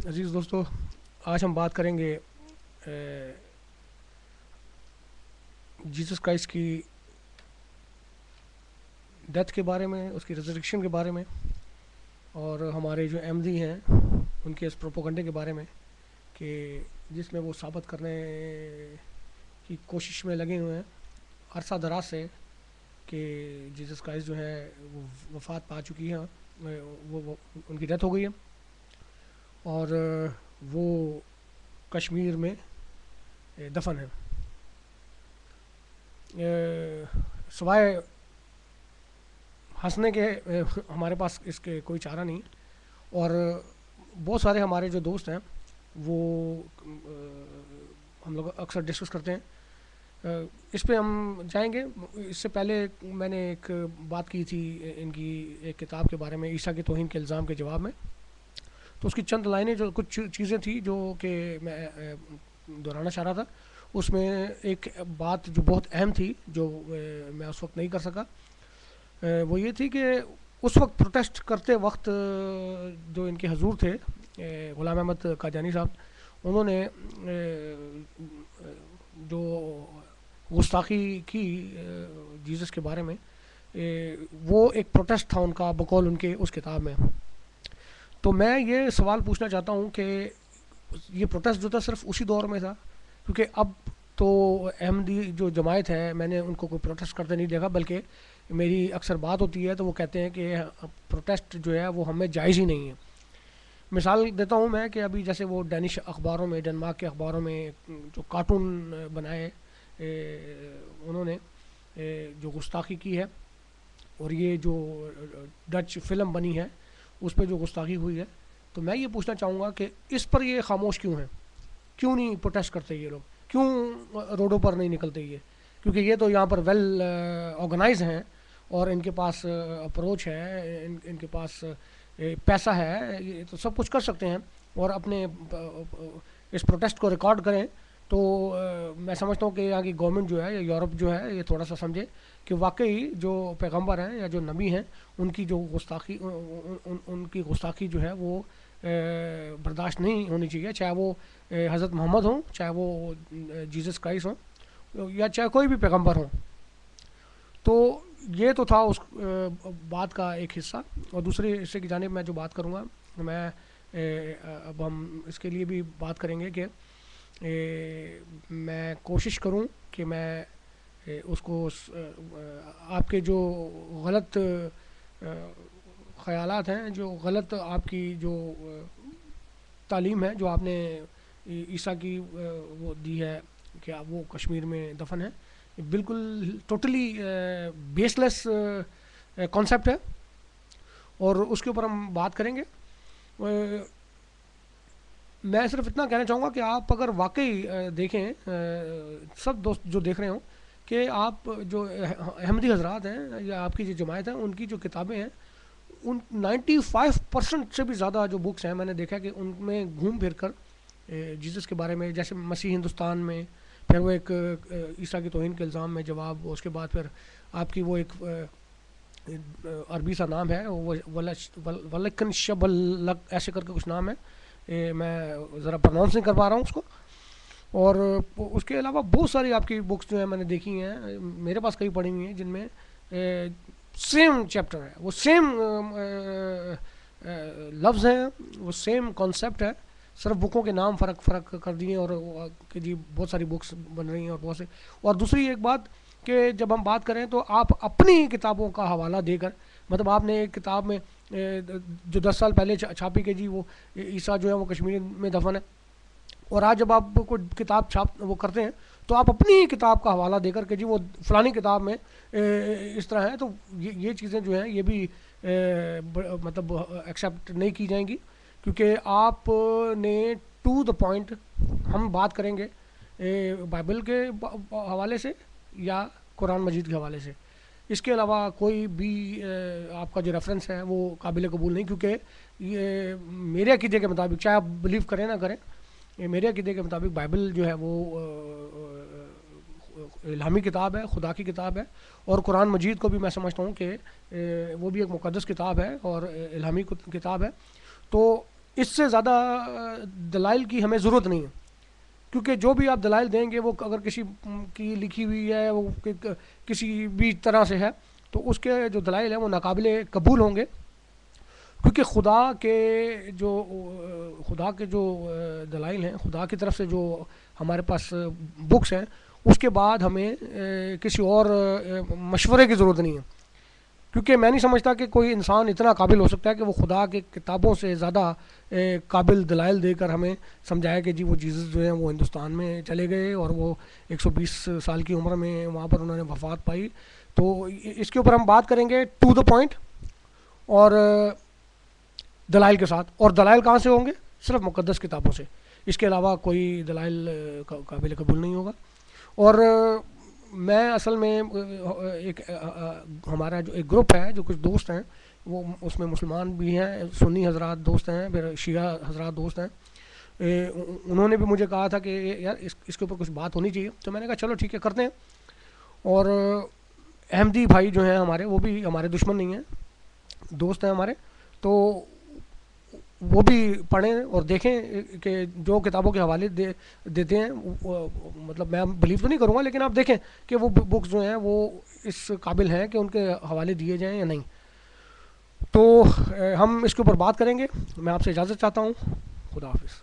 عزیز دوستو، آج ہم بات کریں گے جیسس کرائسٹ کی ڈیتھ کے بارے میں، اس کی ریزریکشن کے بارے میں، اور ہمارے جو احمدی ہیں ان کے اس پروپوگنڈے کے بارے میں کہ جس میں وہ ثابت کرنے کی کوشش میں لگے ہوئے ہیں عرصہ دراز سے کہ جیسس کرائسٹ جو ہے وہ وفات پا چکی ہے، وہ ان کی ڈیتھ ہو گئی ہے، اور وہ کشمیر میں دفن ہے۔ سوائے ہنسنے کے ہمارے پاس اس کے کوئی چارہ نہیں، اور بہت سارے ہمارے جو دوست ہیں وہ ہم لوگ اکثر ڈسکس کرتے ہیں، اس پہ ہم جائیں گے۔ اس سے پہلے میں نے ایک بات کی تھی ان کی ایک کتاب کے بارے میں، عیسیٰ کی توہین کے الزام کے جواب میں، تو اس کی چند لائنیں، جو کچھ چیزیں تھیں جو کہ میں دہرانا چاہ رہا تھا، اس میں ایک بات جو بہت اہم تھی جو میں اس وقت نہیں کر سکا، وہ یہ تھی کہ اس وقت پروٹیسٹ کرتے وقت جو ان کے حضور تھے غلام احمد قادیانی صاحب، انہوں نے جو گستاخی کی جیزس کے بارے میں، وہ ایک پروٹیسٹ تھا ان کا بقول ان کے اس کتاب میں۔ تو میں یہ سوال پوچھنا چاہتا ہوں کہ یہ پروٹیسٹ جو تھا صرف اسی دور میں تھا؟ کیونکہ اب تو احمدی جو جماعت ہے میں نے ان کو کوئی پروٹیسٹ کرتے نہیں دیکھا، بلکہ میری اکثر بات ہوتی ہے تو وہ کہتے ہیں کہ پروٹیسٹ جو ہے وہ ہمیں جائز ہی نہیں ہے۔ مثال دیتا ہوں میں کہ ابھی جیسے وہ ڈینش اخباروں میں، ڈنمارک کے اخباروں میں جو کارٹون بنائے انہوں نے، جو گستاخی کی ہے، اور یہ جو ڈچ فلم بنی ہے اس پہ جو گستاخی ہوئی ہے، تو میں یہ پوچھنا چاہوں گا کہ اس پر یہ خاموش کیوں ہیں؟ کیوں نہیں پروٹیسٹ کرتے یہ لوگ؟ کیوں روڈوں پر نہیں نکلتے یہ؟ کیونکہ یہ تو یہاں پر ویل آرگنائز ہیں، اور ان کے پاس اپروچ ہے، ان کے پاس پیسہ ہے، یہ تو سب کچھ کر سکتے ہیں، اور اپنے اس پروٹیسٹ کو ریکارڈ کریں۔ تو میں سمجھتا ہوں کہ یہاں کی گورنمنٹ جو ہے یا یورپ جو ہے یہ تھوڑا سا سمجھے کہ واقعی جو پیغمبر ہیں یا جو نبی ہیں ان کی جو گستاخی، ان کی گستاخی جو ہے وہ برداشت نہیں ہونی چاہیے، چاہے وہ حضرت محمد ہوں، چاہے وہ جیزس کرائسٹ ہوں، یا چاہے کوئی بھی پیغمبر ہوں۔ تو یہ تو تھا اس بات کا ایک حصہ، اور دوسرے حصے کی جانب میں جو بات کروں گا، میں اب ہم اس کے لیے بھی بات کریں گے کہ میں کوشش کروں کہ میں اس کو آپ کے جو غلط خیالات ہیں، جو غلط آپ کی جو تعلیم ہے جو آپ نے عیسیٰ کی وہ دی ہے کہ وہ کشمیر میں دفن ہے، بالکل ٹوٹلی بیس لیس کانسیپٹ ہے، اور اس کے اوپر ہم بات کریں گے۔ میں صرف اتنا کہنا چاہوں گا کہ آپ اگر واقعی دیکھیں، سب دوست جو دیکھ رہے ہوں، کہ آپ جو احمدی حضرات ہیں یا آپ کی جو جماعت ہیں، ان کی جو کتابیں ہیں، ان 95% سے بھی زیادہ جو بکس ہیں میں نے دیکھا کہ ان میں گھوم پھر کر جیزس کے بارے میں، جیسے مسیح ہندوستان میں، پھر وہ ایک عیسیٰ کی توہین کے الزام میں جواب، اس کے بعد پھر آپ کی وہ ایک عربی سا نام ہے، ولکن شب ایسے کر کے کچھ نام ہے، میں ذرا پروناؤنس نہیں کر پا رہا ہوں اس کو، اور اس کے علاوہ بہت ساری آپ کی بکس جو ہیں میں نے دیکھی ہیں، میرے پاس کئی پڑھی ہوئی ہیں، جن میں سیم چیپٹر ہے، وہ سیم لفظ ہیں، وہ سیم کانسیپٹ ہے، صرف بکوں کے نام فرق کر دیے، اور کہ جی بہت ساری بکس بن رہی ہیں، اور بہت سے، اور دوسری ایک بات کہ جب ہم بات کریں تو آپ اپنی کتابوں کا حوالہ دے کر، مطلب آپ نے ایک کتاب میں جو 10 سال پہلے چھاپی کہ جی وہ عیسیٰ جو ہے وہ کشمیر میں دفن ہے، اور آج جب آپ کوئی کتاب وہ کرتے ہیں تو آپ اپنی کتاب کا حوالہ دے کر کہ جی وہ فلانی کتاب میں اس طرح ہے، تو یہ چیزیں جو ہیں یہ بھی مطلب ایکسیپٹ نہیں کی جائیں گی، کیونکہ آپ نے ٹو دا پوائنٹ، ہم بات کریں گے بائبل کے حوالے سے یا قرآن مجید کے حوالے سے، اس کے علاوہ کوئی بھی آپ کا جو ریفرنس ہے وہ قابل قبول نہیں، کیونکہ یہ میرے عقیدے کے مطابق، چاہے آپ بلیو کریں نہ کریں، میرے عقیدے کے مطابق بائبل جو ہے وہ الہامی کتاب ہے، خدا کی کتاب ہے، اور قرآن مجید کو بھی میں سمجھتا ہوں کہ وہ بھی ایک مقدس کتاب ہے اور الہامی کتاب ہے۔ تو اس سے زیادہ دلائل کی ہمیں ضرورت نہیں ہے، کیونکہ جو بھی آپ دلائل دیں گے وہ اگر کسی کی لکھی ہوئی ہے، وہ کسی بھی طرح سے ہے، تو اس کے جو دلائل ہیں وہ ناقابل قبول ہوں گے، کیونکہ خدا کے جو دلائل ہیں، خدا کی طرف سے جو ہمارے پاس بکس ہیں، اس کے بعد ہمیں کسی اور مشورے کی ضرورت نہیں ہے، کیونکہ میں نہیں سمجھتا کہ کوئی انسان اتنا قابل ہو سکتا ہے کہ وہ خدا کے کتابوں سے زیادہ قابل دلائل دے کر ہمیں سمجھائے کہ جی وہ جیزس جو ہیں وہ ہندوستان میں چلے گئے اور وہ 120 سال کی عمر میں وہاں پر انہوں نے وفات پائی۔ تو اس کے اوپر ہم بات کریں گے ٹو دا پوائنٹ اور دلائل کے ساتھ، اور دلائل کہاں سے ہوں گے؟ صرف مقدس کتابوں سے، اس کے علاوہ کوئی دلائل قابل قبول نہیں ہوگا۔ اور میں اصل میں ایک ہمارا جو ایک گروپ ہے، جو کچھ دوست ہیں، وہ اس میں مسلمان بھی ہیں، سنی حضرات دوست ہیں، پھر شیعہ حضرات دوست ہیں، انہوں نے بھی مجھے کہا تھا کہ یار اس کے اوپر کچھ بات ہونی چاہیے، تو میں نے کہا چلو ٹھیک ہے کرتے ہیں۔ اور احمدی بھائی جو ہیں ہمارے، وہ بھی ہمارے دشمن نہیں ہیں، دوست ہیں ہمارے، تو وہ بھی پڑھیں اور دیکھیں کہ جو کتابوں کے حوالے دیتے ہیں، مطلب میں بلیو تو نہیں کروں گا، لیکن آپ دیکھیں کہ وہ بکس جو ہیں وہ اس قابل ہیں کہ ان کے حوالے دیے جائیں یا نہیں۔ تو ہم اس کے اوپر بات کریں گے۔ میں آپ سے اجازت چاہتا ہوں، خدا حافظ۔